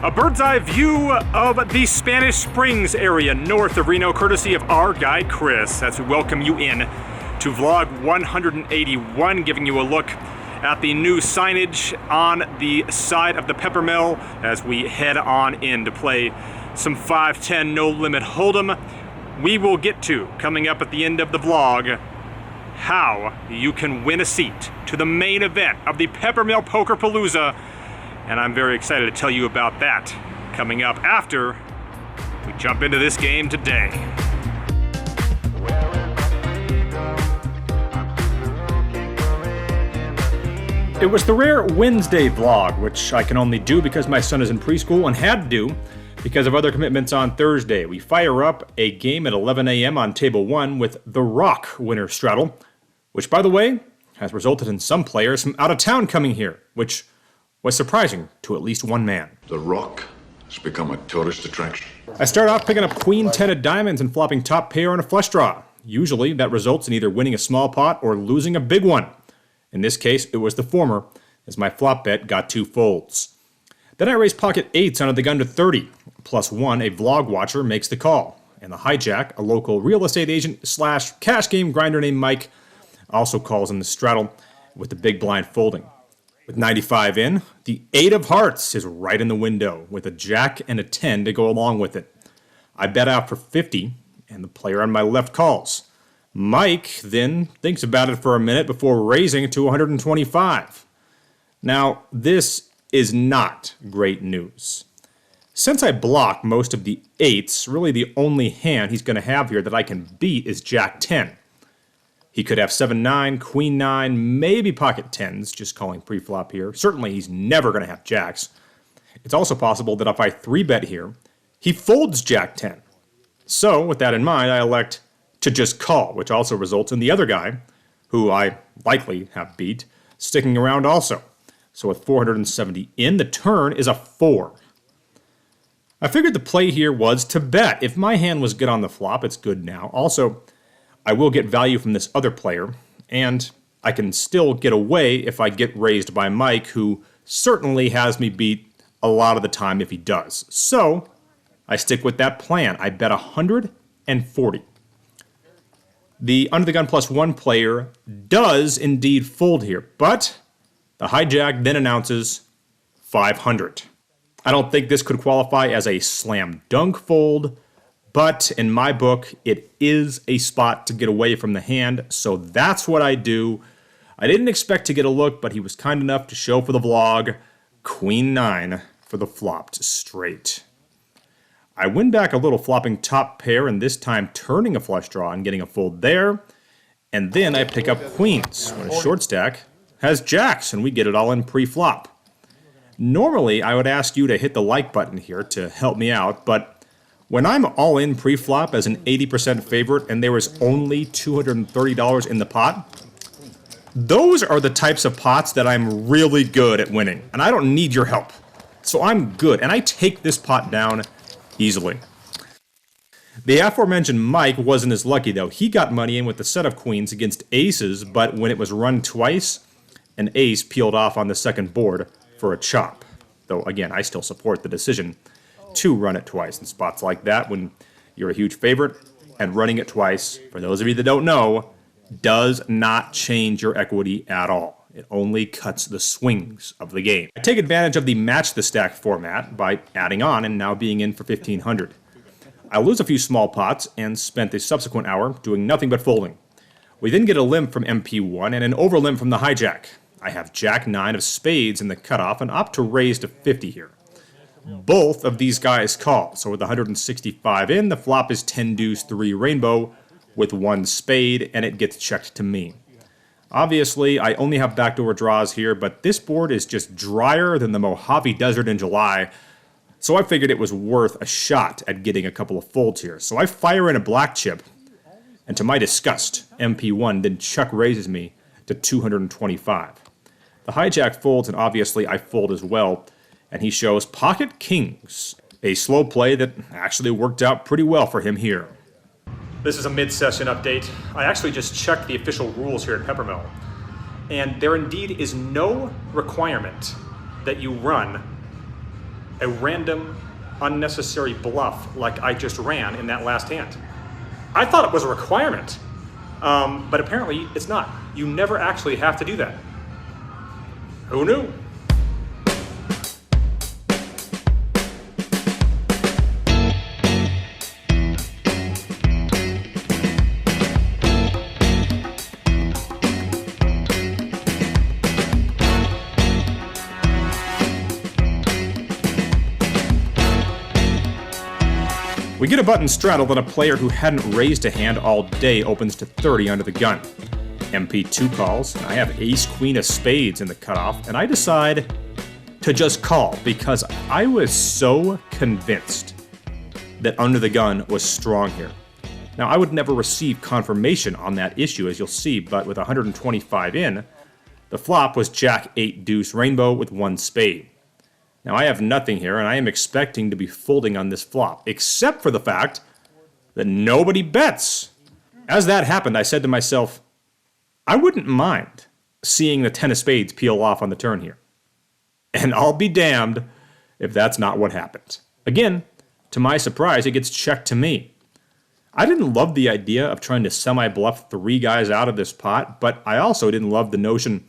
A bird's eye view of the Spanish Springs area north of Reno, courtesy of our guy Chris, as we welcome you in to vlog 181, giving you a look at the new signage on the side of the Peppermill as we head on in to play some 5-10 no limit hold'em. We will get to, coming up at the end of the vlog, how you can win a seat to the main event of the Peppermill Poker Palooza. And I'm very excited to tell you about that coming up after we jump into this game today. It was the rare Wednesday vlog, which I can only do because my son is in preschool and had to do because of other commitments on Thursday. We fire up a game at 11 a.m. on table 1 with the Rock winner straddle, which, by the way, has resulted in some players from out of town coming here, which was surprising to at least one man. The Rock has become a tourist attraction. I start off picking up Queen 10 of diamonds and flopping top pair on a flush draw. Usually that results in either winning a small pot or losing a big one. In this case, it was the former, as my flop bet got 2 folds. Then I raise pocket 8s under the gun to 30. Plus 1, a vlog watcher makes the call. And the hijack, a local real estate agent / cash game grinder named Mike, also calls in the straddle with the big blind folding. With 95 in, the 8 of hearts is right in the window, with a jack and a 10 to go along with it. I bet out for 50, and the player on my left calls. Mike then thinks about it for a minute before raising to 125. Now, this is not great news. Since I block most of the 8s, really the only hand he's going to have here that I can beat is jack 10. He could have 7-9, queen 9, maybe pocket 10s, just calling pre-flop here. Certainly he's never going to have jacks. It's also possible that if I 3-bet here, he folds jack 10. So, with that in mind, I elect to just call, which also results in the other guy, who I likely have beat, sticking around also. So with 470 in, the turn is a 4. I figured the play here was to bet. If my hand was good on the flop, it's good now. Also, I will get value from this other player, and I can still get away if I get raised by Mike, who certainly has me beat a lot of the time if he does. So, I stick with that plan. I bet 140. The under the gun plus 1 player does indeed fold here, but the hijack then announces 500. I don't think this could qualify as a slam dunk fold, but in my book, it is a spot to get away from the hand, so that's what I do. I didn't expect to get a look, but he was kind enough to show for the vlog. Queen 9 for the flopped straight. I win back a little flopping top pair, and this time turning a flush draw and getting a fold there. And then I pick up queens when a short stack has jacks, and we get it all in pre-flop. Normally, I would ask you to hit the like button here to help me out, but when I'm all in pre-flop as an 80% favorite and there is only $230 in the pot, those are the types of pots that I'm really good at winning, and I don't need your help. So I'm good, and I take this pot down easily. The aforementioned Mike wasn't as lucky, though. He got money in with a set of queens against aces, but when it was run twice, an ace peeled off on the second board for a chop. Though, again, I still support the decision to run it twice in spots like that when you're a huge favorite, and running it twice, for those of you that don't know, does not change your equity at all. It only cuts the swings of the game. I take advantage of the match the stack format by adding on and now being in for 1,500. I lose a few small pots and spent the subsequent hour doing nothing but folding. We then get a limp from MP1 and an overlimp from the hijack. I have jack 9 of spades in the cutoff and opt to raise to 50 here. Both of these guys call, so with 165 in, the flop is 10 deuce 3 rainbow with 1 spade, and it gets checked to me. Obviously, I only have backdoor draws here, but this board is just drier than the Mojave Desert in July, so I figured it was worth a shot at getting a couple of folds here. So I fire in a black chip, and to my disgust, MP1 then chuck raises me to 225. The hijack folds, and obviously I fold as well, and he shows pocket kings, a slow play that actually worked out pretty well for him here. This is a mid-session update. I actually just checked the official rules here at Peppermill, and there indeed is no requirement that you run a random, unnecessary bluff like I just ran in that last hand. I thought it was a requirement, but apparently it's not. You never actually have to do that. Who knew? We get a button straddle that a player who hadn't raised a hand all day opens to 30 under the gun. MP2 calls, and I have ace-queen of spades in the cutoff, and I decide to just call because I was so convinced that under the gun was strong here. Now, I would never receive confirmation on that issue, as you'll see, but with 125 in, the flop was Jack 8 deuce rainbow with 1 spade. Now, I have nothing here, and I am expecting to be folding on this flop, except for the fact that nobody bets. As that happened, I said to myself, I wouldn't mind seeing the 10 of spades peel off on the turn here. And I'll be damned if that's not what happened. Again, to my surprise, it gets checked to me. I didn't love the idea of trying to semi-bluff 3 guys out of this pot, but I also didn't love the notion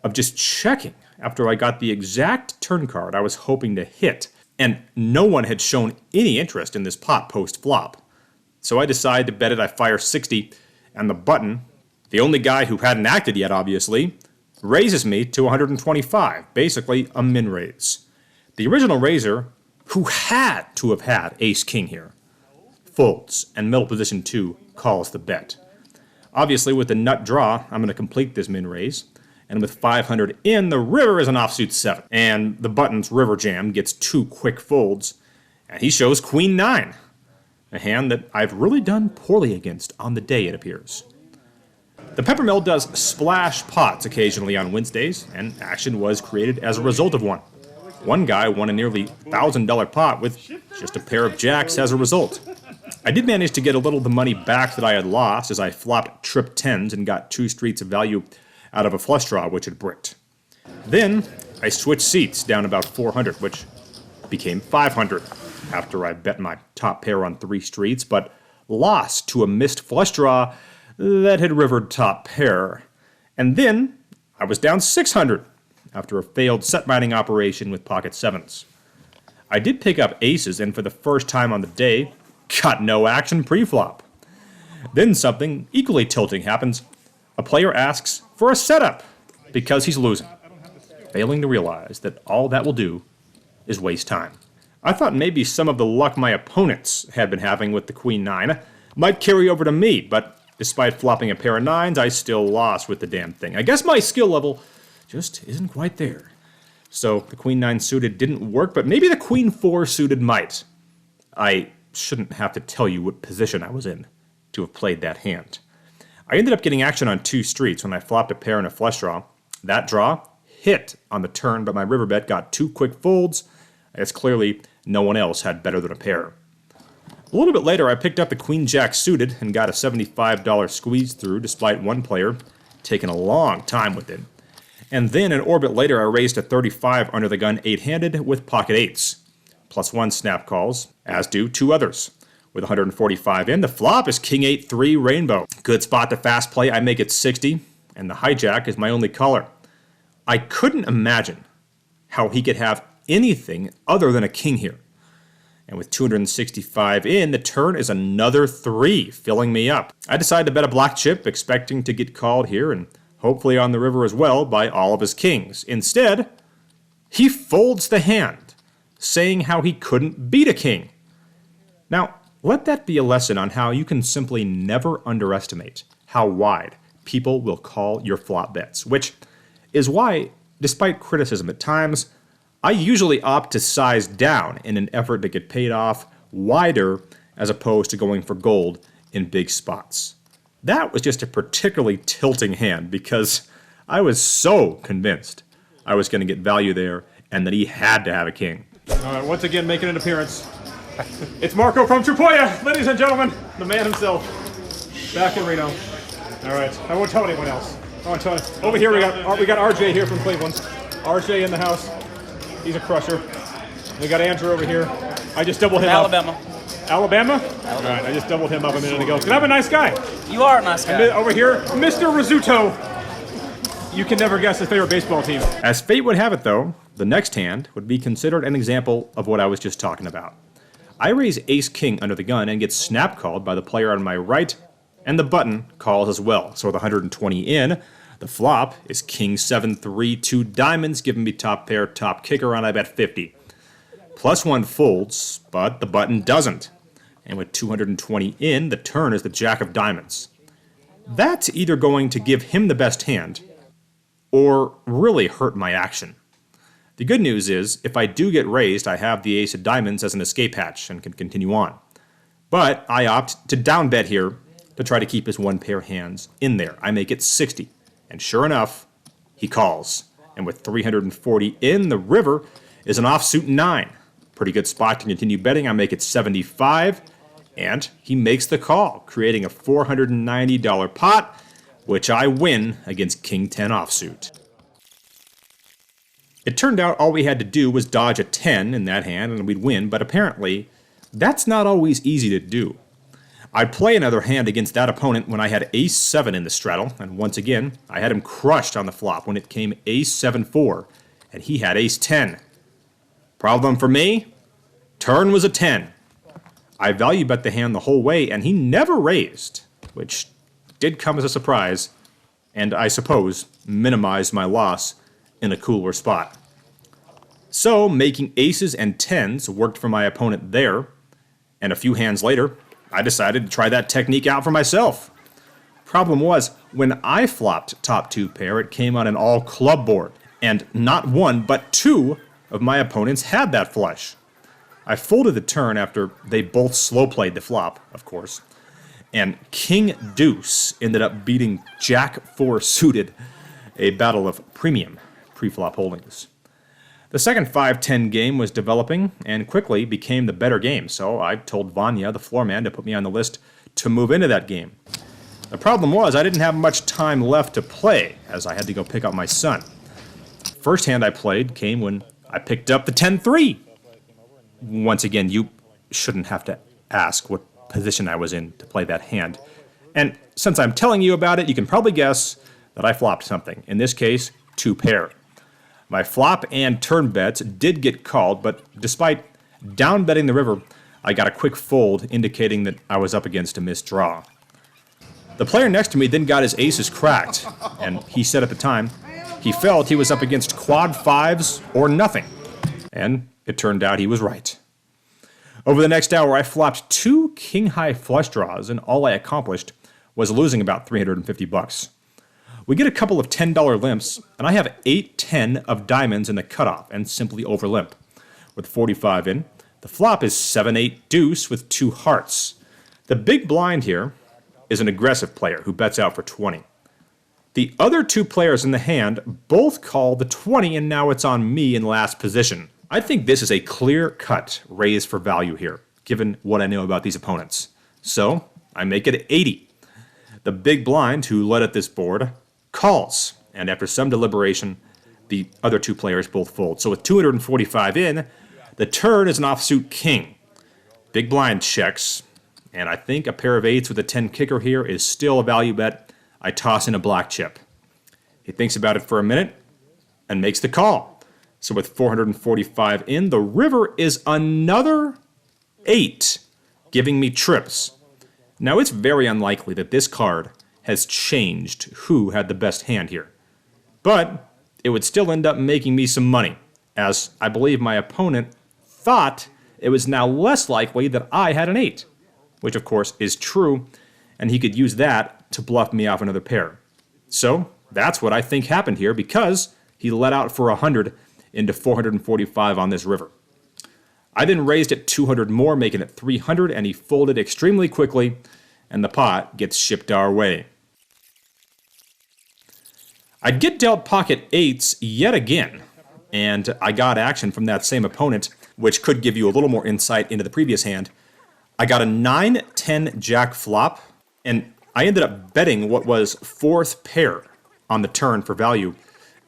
of just checking after I got the exact turn card I was hoping to hit, and no one had shown any interest in this pot post-flop. So I decided to bet it. I fire 60, and the button, the only guy who hadn't acted yet obviously, raises me to 125, basically a min raise. The original raiser, who had to have had ace-king here, folds, and middle position 2 calls the bet. Obviously with the nut draw, I'm going to complete this min raise. And with 500 in, the river is an offsuit 7. And the button's river jam gets 2 quick folds, and he shows queen 9. A hand that I've really done poorly against on the day, it appears. The Peppermill does splash pots occasionally on Wednesdays, and action was created as a result of one. One guy won a nearly $1,000 pot with just a pair of jacks as a result. I did manage to get a little of the money back that I had lost as I flopped trip 10s and got 2 streets of value out of a flush draw which had bricked. Then I switched seats down about 400, which became 500 after I bet my top pair on 3 streets, but lost to a missed flush draw that had rivered top pair. And then I was down 600 after a failed set mining operation with pocket 7s. I did pick up aces, and for the first time on the day, got no action pre-flop. Then something equally tilting happens. A player asks for a setup because he's losing, failing to realize that all that will do is waste time. I thought maybe some of the luck my opponents had been having with the queen 9 might carry over to me, but despite flopping a pair of 9s, I still lost with the damn thing. I guess my skill level just isn't quite there. So the queen 9 suited didn't work, but maybe the queen 4 suited might. I shouldn't have to tell you what position I was in to have played that hand. I ended up getting action on 2 streets when I flopped a pair and a flush draw. That draw hit on the turn, but my river bet got 2 quick folds, as clearly no one else had better than a pair. A little bit later, I picked up the queen jack suited and got a $75 squeeze through, despite one player taking a long time with it. And then an orbit later, I raised a 35 under the gun 8-handed with pocket 8s, plus 1 snap calls, as do 2 others. With 145 in, the flop is king 8-3 rainbow. Good spot to fast play. I make it 60, and the hijack is my only color. I couldn't imagine how he could have anything other than a king here. And with 265 in, the turn is another 3, filling me up. I decided to bet a black chip, expecting to get called here, and hopefully on the river as well, by all of his kings. Instead, he folds the hand, saying how he couldn't beat a king. Now, let that be a lesson on how you can simply never underestimate how wide people will call your flop bets, which is why, despite criticism at times, I usually opt to size down in an effort to get paid off wider as opposed to going for gold in big spots. That was just a particularly tilting hand because I was so convinced I was going to get value there and that he had to have a king. All right, once again making an appearance. It's Marco from Trupoya, ladies and gentlemen, the man himself, back in Reno. All right, I won't tell anyone else. I won't tell anyone. Over here we got RJ here from Cleveland. RJ in the house. He's a crusher. We got Andrew over here. I just doubled him Alabama. up. Alabama? All right, I just doubled him up a minute ago. Because I'm a nice guy. You are a nice guy. Over here, Mr. Rizzuto. You can never guess his favorite baseball team. As fate would have it, though, the next hand would be considered an example of what I was just talking about. I raise ace-king under the gun and get snap called by the player on my right, and the button calls as well. So with 120 in, the flop is king 7-3, 2 diamonds, giving me top pair, top kicker on I bet 50. +1 folds, but the button doesn't. And with 220 in, the turn is the jack of diamonds. That's either going to give him the best hand, or really hurt my action. The good news is, if I do get raised, I have the ace of diamonds as an escape hatch and can continue on. But I opt to down bet here to try to keep his one pair hands in there. I make it 60, and sure enough, he calls. And with 340 in, the river is an offsuit 9. Pretty good spot to continue betting. I make it 75, and he makes the call, creating a $490 pot, which I win against king 10 offsuit. It turned out all we had to do was dodge a 10 in that hand and we'd win, but apparently that's not always easy to do. I'd play another hand against that opponent when I had ace 7 in the straddle, and once again, I had him crushed on the flop when it came ace 7-4, and he had ace 10. Problem for me? Turn was a 10. I value bet the hand the whole way, and he never raised, which did come as a surprise, and I suppose minimized my loss in a cooler spot. So, making aces and 10s worked for my opponent there, and a few hands later, I decided to try that technique out for myself. Problem was, when I flopped top 2 pair, it came on an all club board, and not one, but 2 of my opponents had that flush. I folded the turn after they both slow played the flop, of course, and king deuce ended up beating jack 4 suited, a battle of premium pre-flop holdings. The second 5-10 game was developing and quickly became the better game, so I told Vanya, the floor man, to put me on the list to move into that game. The problem was I didn't have much time left to play, as I had to go pick up my son. First hand I played came when I picked up the 10-3. Once again, you shouldn't have to ask what position I was in to play that hand. And since I'm telling you about it, you can probably guess that I flopped something. In this case, 2 pair. My flop and turn bets did get called, but despite down betting the river, I got a quick fold indicating that I was up against a missed draw. The player next to me then got his aces cracked, and he said at the time he felt he was up against quad 5s or nothing. And it turned out he was right. Over the next hour, I flopped 2 king-high flush draws, and all I accomplished was losing about $350. We get a couple of $10 limps, and I have 8-10 of diamonds in the cutoff and simply overlimp. With 45 in, the flop is 7-8 deuce with 2 hearts. The big blind here is an aggressive player who bets out for 20. The other 2 players in the hand both call the 20, and now it's on me in last position. I think this is a clear-cut raise for value here, given what I know about these opponents. So, I make it 80. The big blind, who led at this board, calls, and after some deliberation, the other 2 players both fold. So with 245 in, the turn is an offsuit king. Big blind checks, and I think a pair of 8s with a 10 kicker here is still a value bet. I toss in a black chip. He thinks about it for a minute and makes the call. So with 445 in, the river is another 8, giving me trips. Now it's very unlikely that this card has changed who had the best hand here. But it would still end up making me some money, as I believe my opponent thought it was now less likely that I had an 8, which of course is true, and he could use that to bluff me off another pair. So that's what I think happened here, because he let out for 100 into 445 on this river. I then raised it 200 more, making it 300, and he folded extremely quickly, and the pot gets shipped our way. I'd get dealt pocket 8s yet again, and I got action from that same opponent, which could give you a little more insight into the previous hand. I got a 9-10 jack flop, and I ended up betting what was 4th pair on the turn for value,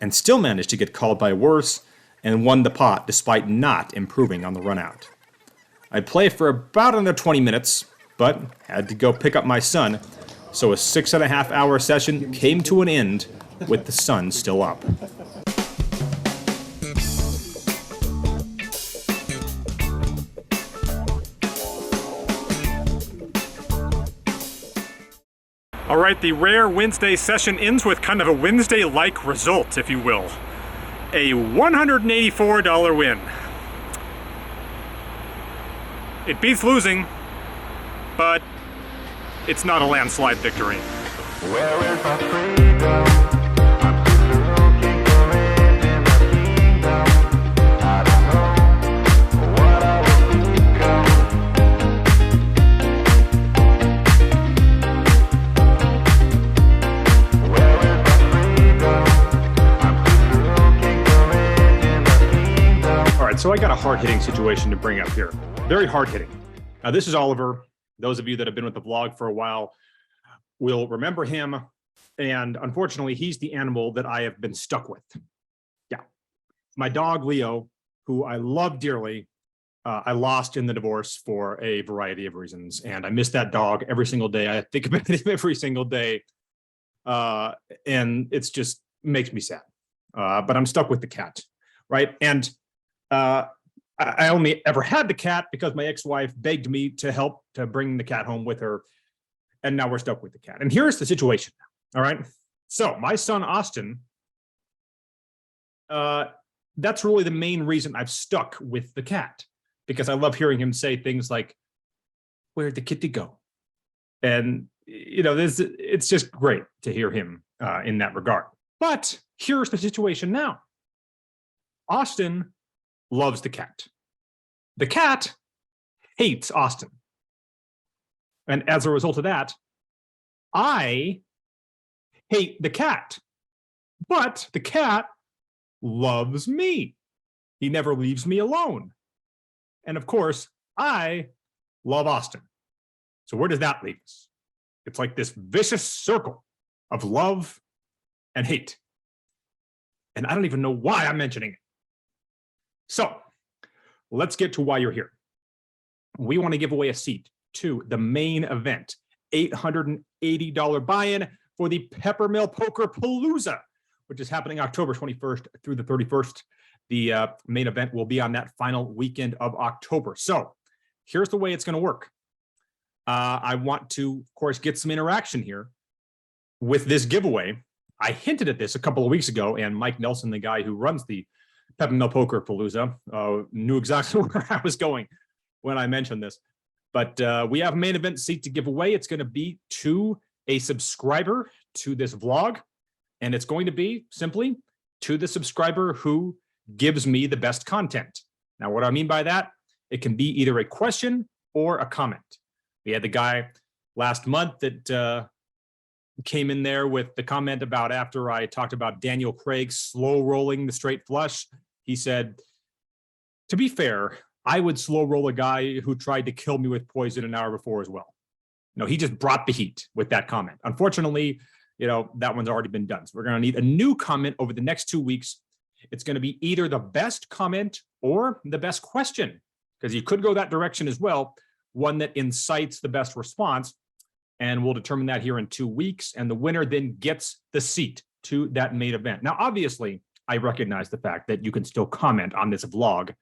and still managed to get called by worse, and won the pot despite not improving on the run out. I'd play for about another 20 minutes, but had to go pick up my son, so a 6.5-hour session came to an end with the sun still up. All right, the rare Wednesday session ends with kind of a Wednesday-like result, if you will. A $184 win. It beats losing, but it's not a landslide victory. Where is my freedom? I'm still looking for it in my kingdom. I don't know what I will become. Where is my freedom? I'm still looking for it in my kingdom. All right, so I got a hard-hitting situation to bring up here. Very hard-hitting. Now, this is Oliver. Those of you that have been with the vlog for a while will remember him. And unfortunately, he's the animal that I have been stuck with. Yeah. My dog, Leo, who I love dearly, I lost in the divorce for a variety of reasons. And I miss that dog every single day. I think about him every single day. And it's just makes me sad. But I'm stuck with the cat, right? And I only ever had the cat because my ex-wife begged me to help to bring the cat home with her. And now we're stuck with the cat. And here's the situation. All right. So my son, Austin, that's really the main reason I've stuck with the cat, because I love hearing him say things like, "Where'd the kitty go?" And, you know, it's just great to hear him in that regard. But here's the situation now. Austin loves the cat. The cat hates Austin. And as a result of that, I hate the cat. But the cat loves me. He never leaves me alone. And of course, I love Austin. So where does that leave us? It's like this vicious circle of love and hate. And I don't even know why I'm mentioning it. So let's get to why you're here. We want to give away a seat to the main event, $880 buy-in for the Peppermill Poker Palooza, which is happening October 21st through the 31st. The main event will be on that final weekend of October. So here's the way it's going to work. I want to, of course, get some interaction here with this giveaway. I hinted at this a couple of weeks ago, and Mike Nelson, the guy who runs the PEPPERMILL Poker Palooza, knew exactly where I was going when I mentioned this. But we have a main event seat to give away. It's going to be to a subscriber to this vlog, and it's going to be simply to the subscriber who gives me the best content. Now, what I mean by that, it can be either a question or a comment. We had the guy last month that came in there with the comment about after I talked about Daniel Craig slow rolling the straight flush. He said, to be fair, I would slow roll a guy who tried to kill me with poison an hour before as well. No, he just brought the heat with that comment. Unfortunately, you know, that one's already been done. So we're going to need a new comment over the next 2 weeks. It's going to be either the best comment or the best question, because you could go that direction as well. One that incites the best response. And we'll determine that here in 2 weeks. And the winner then gets the seat to that main event. Now, obviously, I recognize the fact that you can still comment on this vlog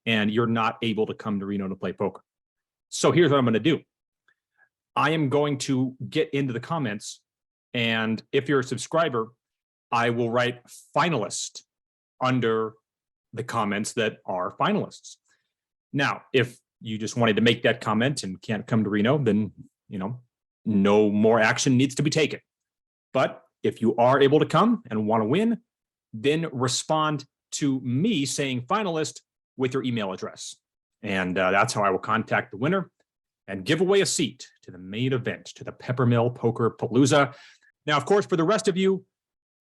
and you're not able to come to Reno to play poker. So here's what I'm going to do. I am going to get into the comments. And if you're a subscriber, I will write finalist under the comments that are finalists. Now, if you just wanted to make that comment and can't come to Reno, then, you know, no more action needs to be taken. But if you are able to come and want to win, then respond to me saying finalist with your email address. And that's how I will contact the winner and give away a seat to the main event, to the Peppermill Poker Palooza. Now, of course, for the rest of you,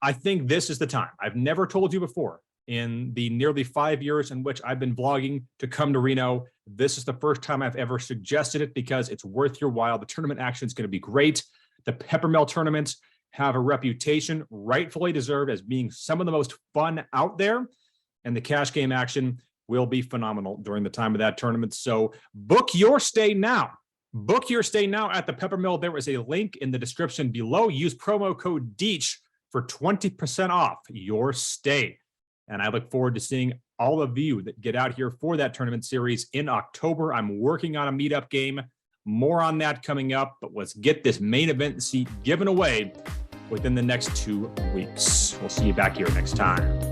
I think this is the time. I've never told you before in the nearly 5 years in which I've been vlogging to come to Reno. This is the first time I've ever suggested it because it's worth your while. The tournament action is going to be great. The Peppermill tournaments have a reputation rightfully deserved as being some of the most fun out there. and the cash game action will be phenomenal during the time of that tournament. So book your stay now. Book your stay now at the Peppermill. There is a link in the description below. Use promo code DEECH for 20% off your stay. And I look forward to seeing all of you that get out here for that tournament series in October. I'm working on a meetup game. More on that coming up, but let's get this main event seat given away within the next 2 weeks. We'll see you back here next time.